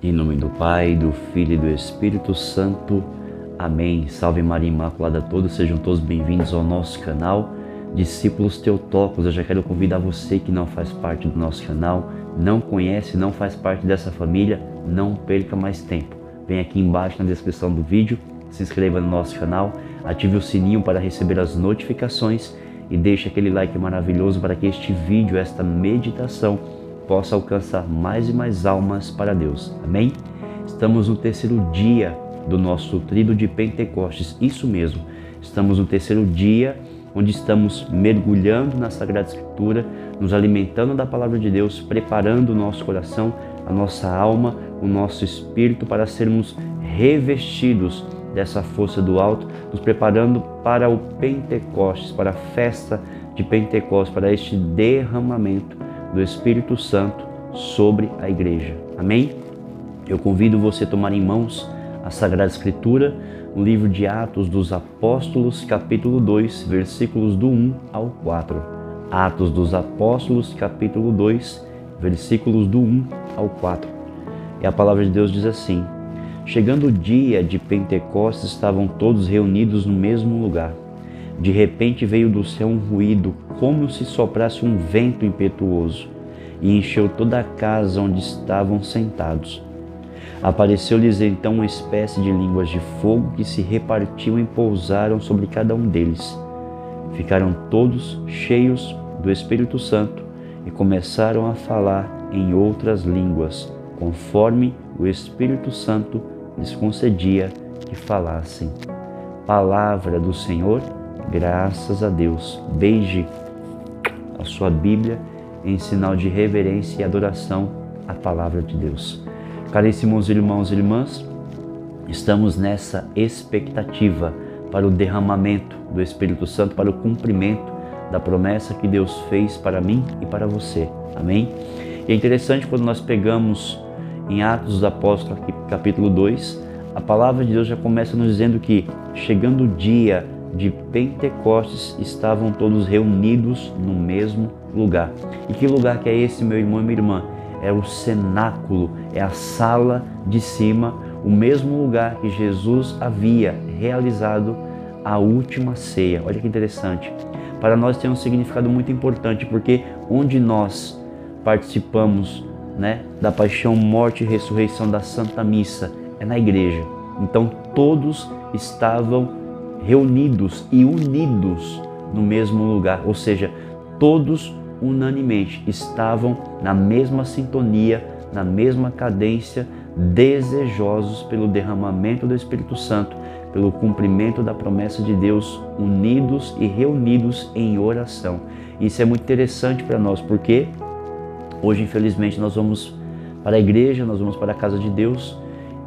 Em nome do Pai, do Filho e do Espírito Santo. Amém. Salve Maria Imaculada a todos, sejam todos bem-vindos ao nosso canal Discípulos Teotocos. Eu já quero convidar você que não faz parte do nosso canal, não conhece, não faz parte dessa família, não perca mais tempo. Vem aqui embaixo na descrição do vídeo, se inscreva no nosso canal, ative o sininho para receber as notificações e deixe aquele like maravilhoso para que este vídeo, esta meditação, possa alcançar mais e mais almas para Deus. Amém? Estamos no terceiro dia do nosso tríduo de Pentecostes. Isso mesmo, estamos no terceiro dia onde estamos mergulhando na Sagrada Escritura, nos alimentando da Palavra de Deus, preparando o nosso coração, a nossa alma, o nosso espírito para sermos revestidos dessa força do alto, nos preparando para o Pentecostes, para a festa de Pentecostes, para este derramamento do Espírito Santo sobre a igreja. Amém? Eu convido você a tomar em mãos a Sagrada Escritura, o livro de Atos dos Apóstolos, capítulo 2, versículos do 1 ao 4. Atos dos Apóstolos, capítulo 2, versículos do 1 ao 4. E a palavra de Deus diz assim: Chegando o dia de Pentecostes, estavam todos reunidos no mesmo lugar. De repente veio do céu um ruído, como se soprasse um vento impetuoso, e encheu toda a casa onde estavam sentados. Apareceu-lhes então uma espécie de línguas de fogo que se repartiam e pousaram sobre cada um deles. Ficaram todos cheios do Espírito Santo e começaram a falar em outras línguas, conforme o Espírito Santo lhes concedia que falassem. Palavra do Senhor. Graças a Deus. Beije a sua Bíblia em sinal de reverência e adoração à Palavra de Deus. Caríssimos irmãos e irmãs, estamos nessa expectativa para o derramamento do Espírito Santo, para o cumprimento da promessa que Deus fez para mim e para você. Amém? E é interessante quando nós pegamos em Atos dos Apóstolos, capítulo 2, a Palavra de Deus já começa nos dizendo que, chegando o dia de Pentecostes, estavam todos reunidos no mesmo lugar. E que lugar que é esse, meu irmão e minha irmã? É o cenáculo, é a sala de cima, o mesmo lugar que Jesus havia realizado a última ceia. Olha que interessante. Para nós tem um significado muito importante, porque onde nós participamos, da paixão, morte e ressurreição da Santa Missa é na igreja. Então todos estavam reunidos e unidos no mesmo lugar, ou seja, todos unanimemente estavam na mesma sintonia, na mesma cadência, desejosos pelo derramamento do Espírito Santo, pelo cumprimento da promessa de Deus, unidos e reunidos em oração. Isso é muito interessante para nós, porque hoje, infelizmente, nós vamos para a igreja, nós vamos para a casa de Deus,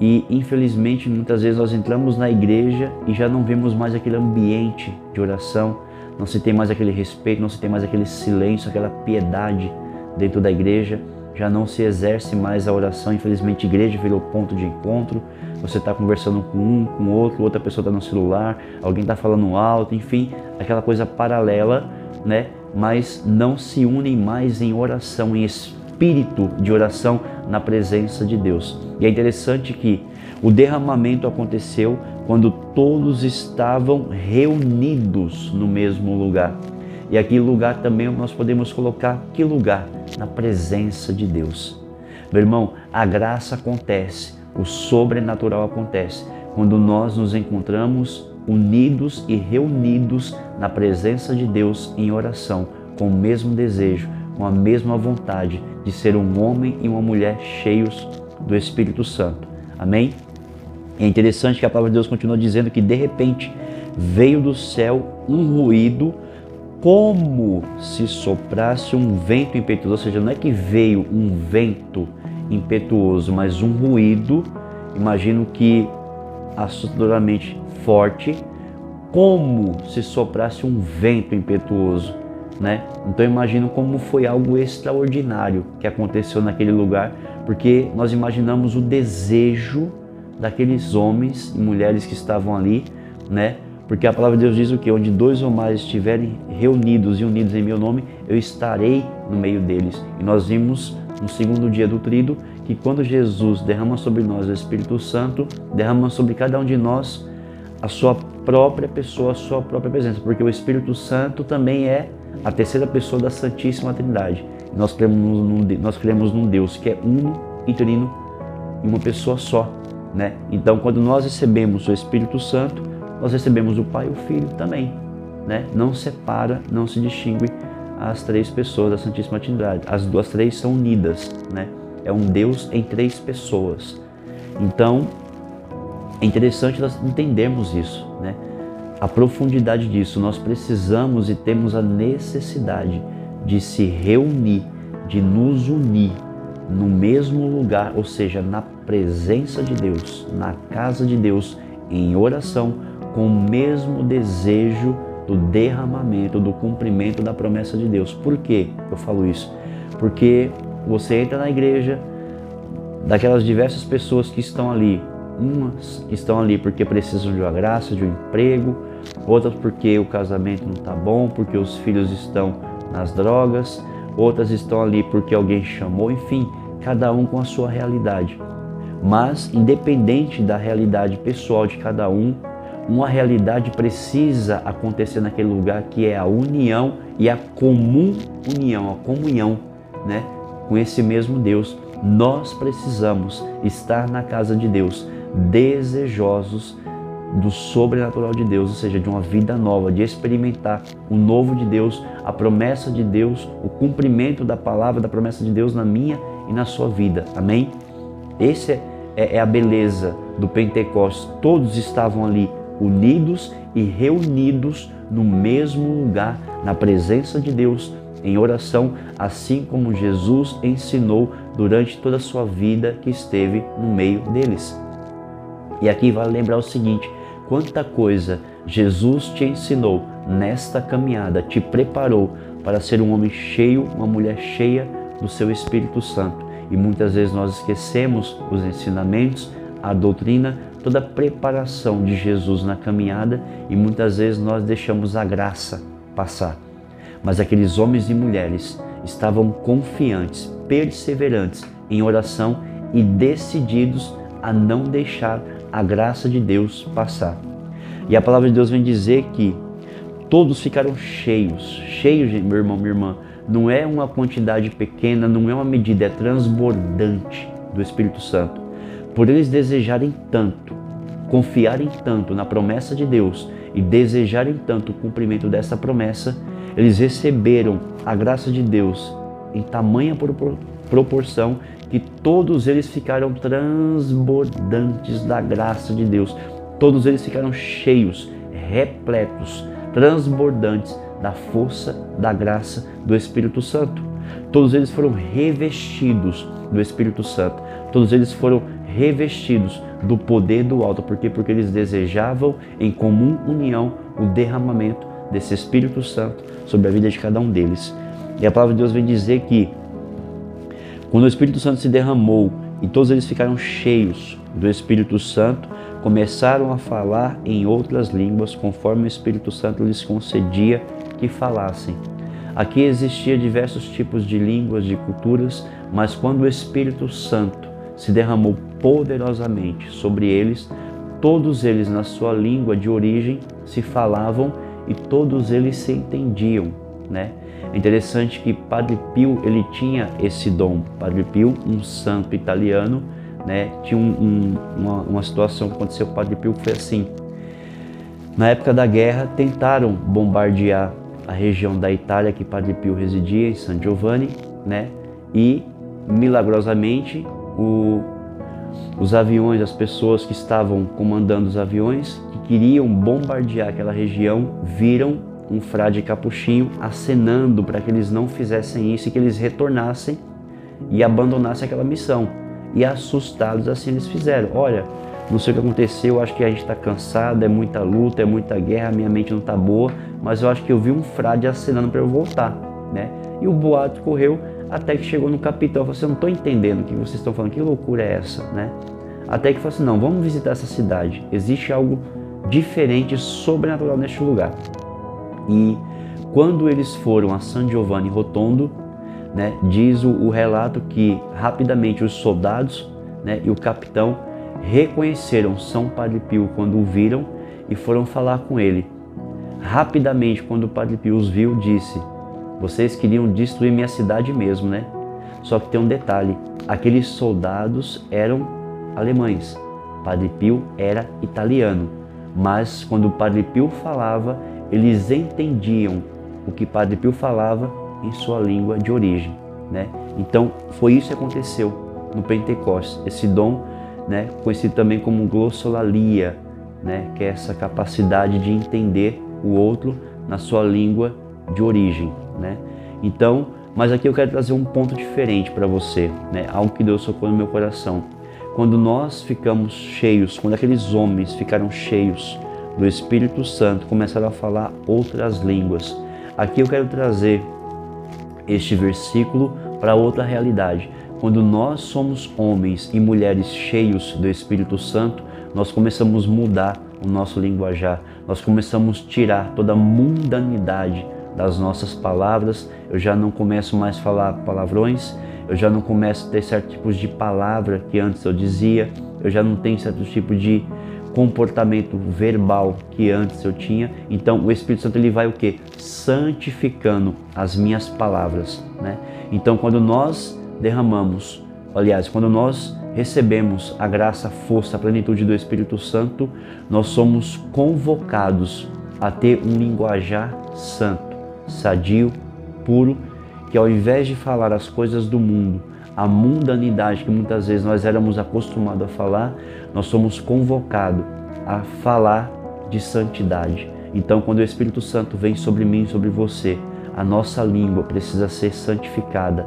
e infelizmente muitas vezes nós entramos na igreja e já não vemos mais aquele ambiente de oração, não se tem mais aquele respeito, não se tem mais aquele silêncio, aquela piedade dentro da igreja, já não se exerce mais a oração. Infelizmente a igreja virou ponto de encontro, você está conversando com um, com outro, outra pessoa está no celular, alguém está falando alto, enfim, aquela coisa paralela, mas não se unem mais em oração, em espírito de oração na presença de Deus. E é interessante que o derramamento aconteceu quando todos estavam reunidos no mesmo lugar. E aquele lugar também nós podemos colocar que lugar? Na presença de Deus. Meu irmão, a graça acontece, o sobrenatural acontece quando nós nos encontramos unidos e reunidos na presença de Deus em oração, com o mesmo desejo, com a mesma vontade de ser um homem e uma mulher cheios do Espírito Santo. Amém? É interessante que a palavra de Deus continua dizendo que de repente veio do céu um ruído como se soprasse um vento impetuoso, ou seja, não é que veio um vento impetuoso, mas um ruído, imagino que assustadoramente forte, como se soprasse um vento impetuoso, Então imagino como foi algo extraordinário que aconteceu naquele lugar, porque nós imaginamos o desejo daqueles homens e mulheres que estavam ali, Porque a palavra de Deus diz o quê? Onde 2 ou mais estiverem reunidos e unidos em meu nome, eu estarei no meio deles. E nós vimos no segundo dia do tríduo que quando Jesus derrama sobre nós o Espírito Santo, derrama sobre cada um de nós a sua própria pessoa, a sua própria presença. Porque o Espírito Santo também é a terceira pessoa da Santíssima Trindade. Nós cremos num Deus que é uno e trino em uma pessoa só, né? Então, quando nós recebemos o Espírito Santo, nós recebemos o Pai e o Filho também, né? Não separa, não se distingue as 3 pessoas da Santíssima Trindade. As 3 são unidas, né? É um Deus em 3 pessoas. Então, é interessante nós entendermos isso, né? A profundidade disso. Nós precisamos e temos a necessidade de se reunir, de nos unir no mesmo lugar, ou seja, na presença de Deus, na casa de Deus, em oração, com o mesmo desejo do derramamento, do cumprimento da promessa de Deus. Por que eu falo isso? Porque você entra na igreja, daquelas diversas pessoas que estão ali, umas estão ali porque precisam de uma graça, de um emprego, outras porque o casamento não está bom, porque os filhos estão nas drogas, outras estão ali porque alguém chamou, enfim, cada um com a sua realidade. Mas, independente da realidade pessoal de cada um, uma realidade precisa acontecer naquele lugar, que é a união e a comum união, a comunhão, né, com esse mesmo Deus. Nós precisamos estar na casa de Deus, desejosos do sobrenatural de Deus, ou seja, de uma vida nova, de experimentar o novo de Deus, a promessa de Deus, o cumprimento da palavra, da promessa de Deus na minha e na sua vida. Amém? Esse é a beleza do Pentecostes. Todos estavam ali unidos e reunidos no mesmo lugar, na presença de Deus, em oração, assim como Jesus ensinou durante toda a sua vida que esteve no meio deles. E aqui vale lembrar o seguinte: quanta coisa Jesus te ensinou nesta caminhada, te preparou para ser um homem cheio, uma mulher cheia do seu Espírito Santo. E muitas vezes nós esquecemos os ensinamentos, a doutrina, toda a preparação de Jesus na caminhada, e muitas vezes nós deixamos a graça passar. Mas aqueles homens e mulheres estavam confiantes, perseverantes em oração e decididos a não deixar a graça de Deus passar. E a palavra de Deus vem dizer que todos ficaram cheios, meu irmão, minha irmã. Não é uma quantidade pequena, não é uma medida, é transbordante do Espírito Santo. Por eles desejarem tanto, confiarem tanto na promessa de Deus e desejarem tanto o cumprimento dessa promessa, eles receberam a graça de Deus em tamanha proporção que todos eles ficaram transbordantes da graça de Deus. Todos eles ficaram cheios, repletos, transbordantes da força, da graça do Espírito Santo. Todos eles foram revestidos do Espírito Santo. Todos eles foram revestidos do poder do alto. Por quê? Porque eles desejavam em comum união o derramamento desse Espírito Santo sobre a vida de cada um deles. E a palavra de Deus vem dizer que quando o Espírito Santo se derramou e todos eles ficaram cheios do Espírito Santo, começaram a falar em outras línguas, conforme o Espírito Santo lhes concedia que falassem. Aqui existia diversos tipos de línguas, de culturas, mas quando o Espírito Santo se derramou poderosamente sobre eles, todos eles na sua língua de origem se falavam e todos eles se entendiam, né? É interessante que Padre Pio, ele tinha esse dom. Padre Pio, um santo italiano, né? Tinha uma situação que aconteceu com o Padre Pio que foi assim. Na época da guerra, tentaram bombardear a região da Itália que Padre Pio residia, em San Giovanni, né? E, milagrosamente, os aviões, as pessoas que estavam comandando os aviões, que queriam bombardear aquela região, viram um frade capuchinho acenando para que eles não fizessem isso e que eles retornassem e abandonassem aquela missão. E assustados assim eles fizeram. Olha, não sei o que aconteceu, acho que a gente está cansado, é muita luta, é muita guerra, minha mente não está boa, mas eu acho que eu vi um frade acenando para eu voltar, né? E o boato correu até que chegou no capitão, falou assim: eu não estou entendendo o que vocês estão falando, que loucura é essa, né? Até que falou assim: não, vamos visitar essa cidade, existe algo diferente, sobrenatural neste lugar. E quando eles foram a San Giovanni Rotondo, né, diz o relato que rapidamente os soldados, né, e o capitão reconheceram São Padre Pio quando o viram e foram falar com ele. Rapidamente, quando o Padre Pio os viu, disse: vocês queriam destruir minha cidade mesmo, né? Só que tem um detalhe, aqueles soldados eram alemães, Padre Pio era italiano, mas quando o Padre Pio falava, eles entendiam o que Padre Pio falava em sua língua de origem, né? Então foi isso que aconteceu no Pentecostes, esse dom, né, conhecido também como glossolalia, né, que é essa capacidade de entender o outro na sua língua de origem, né? Então, mas aqui eu quero trazer um ponto diferente para você, né? Algo que Deus tocou no meu coração. Quando nós ficamos cheios, quando aqueles homens ficaram cheios do Espírito Santo, começaram a falar outras línguas. Aqui eu quero trazer este versículo para outra realidade. Quando nós somos homens e mulheres cheios do Espírito Santo, nós começamos a mudar o nosso linguajar, nós começamos a tirar toda a mundanidade das nossas palavras. Eu já não começo mais a falar palavrões, eu já não começo a ter certos tipos de palavra que antes eu dizia, eu já não tenho certos tipos de comportamento verbal que antes eu tinha. Então o Espírito Santo ele vai o quê? Santificando as minhas palavras, né? Então quando nós derramamos, aliás, quando nós recebemos a graça, a força, a plenitude do Espírito Santo, nós somos convocados a ter um linguajar santo, sadio, puro, que ao invés de falar as coisas do mundo, a mundanidade que muitas vezes nós éramos acostumados a falar, nós somos convocados a falar de santidade. Então, quando o Espírito Santo vem sobre mim, sobre você, a nossa língua precisa ser santificada,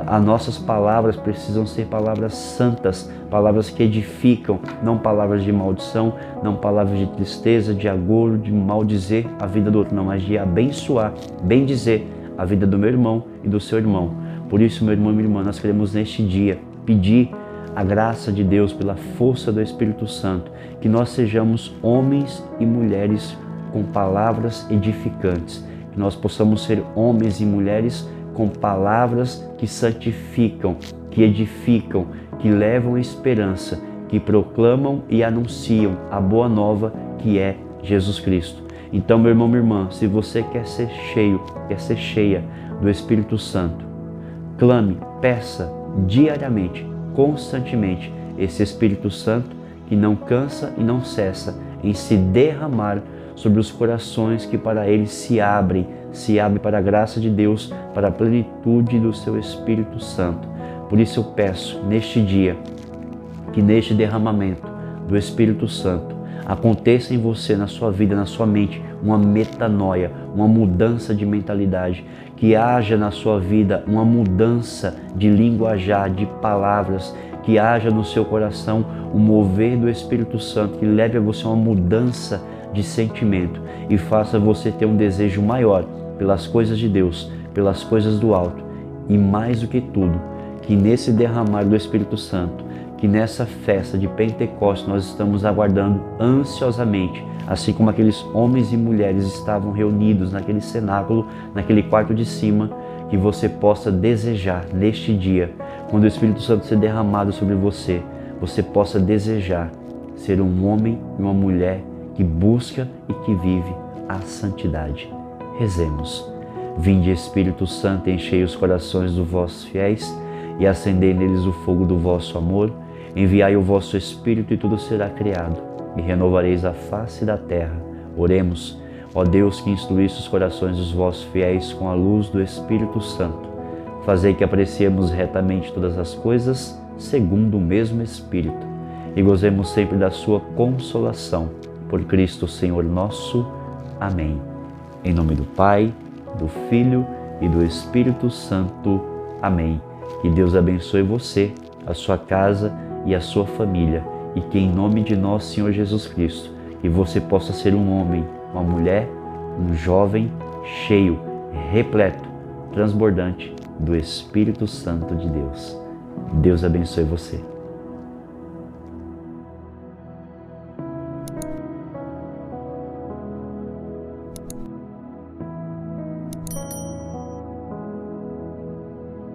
as nossas palavras precisam ser palavras santas, palavras que edificam, não palavras de maldição, não palavras de tristeza, de agouro, de maldizer a vida do outro, não, mas de abençoar, bendizer a vida do meu irmão e do seu irmão. Por isso, meu irmão e minha irmã, nós queremos neste dia pedir a graça de Deus pela força do Espírito Santo, que nós sejamos homens e mulheres com palavras edificantes, que nós possamos ser homens e mulheres com palavras que santificam, que edificam, que levam esperança, que proclamam e anunciam a boa nova que é Jesus Cristo. Então, meu irmão, minha irmã, se você quer ser cheio, quer ser cheia do Espírito Santo, clame, peça diariamente, constantemente, esse Espírito Santo que não cansa e não cessa em se derramar sobre os corações que para ele se abre para a graça de Deus, para a plenitude do seu Espírito Santo. Por isso eu peço neste dia que neste derramamento do Espírito Santo aconteça em você, na sua vida, na sua mente, uma metanoia, uma mudança de mentalidade, que haja na sua vida uma mudança de linguajar, de palavras, que haja no seu coração o mover do Espírito Santo, que leve a você uma mudança de sentimento e faça você ter um desejo maior pelas coisas de Deus, pelas coisas do alto. E mais do que tudo, que nesse derramar do Espírito Santo, que nessa festa de Pentecostes nós estamos aguardando ansiosamente, assim como aqueles homens e mulheres estavam reunidos naquele cenáculo, naquele quarto de cima, que você possa desejar neste dia, quando o Espírito Santo ser derramado sobre você, você possa desejar ser um homem e uma mulher que busca e que vive a santidade. Rezemos. Vinde, Espírito Santo, enchei os corações dos vossos fiéis e acendei neles o fogo do vosso amor. Enviai o vosso Espírito e tudo será criado, e renovareis a face da terra. Oremos. Ó Deus, que instruísse os corações dos vossos fiéis com a luz do Espírito Santo, fazei que apreciemos retamente todas as coisas, segundo o mesmo Espírito, e gozemos sempre da sua consolação. Por Cristo Senhor nosso. Amém. Em nome do Pai, do Filho e do Espírito Santo. Amém. Que Deus abençoe você, a sua casa e a sua família, e que em nome de nosso Senhor Jesus Cristo, que você possa ser um homem, uma mulher, um jovem cheio, repleto, transbordante do Espírito Santo de Deus. Deus abençoe você.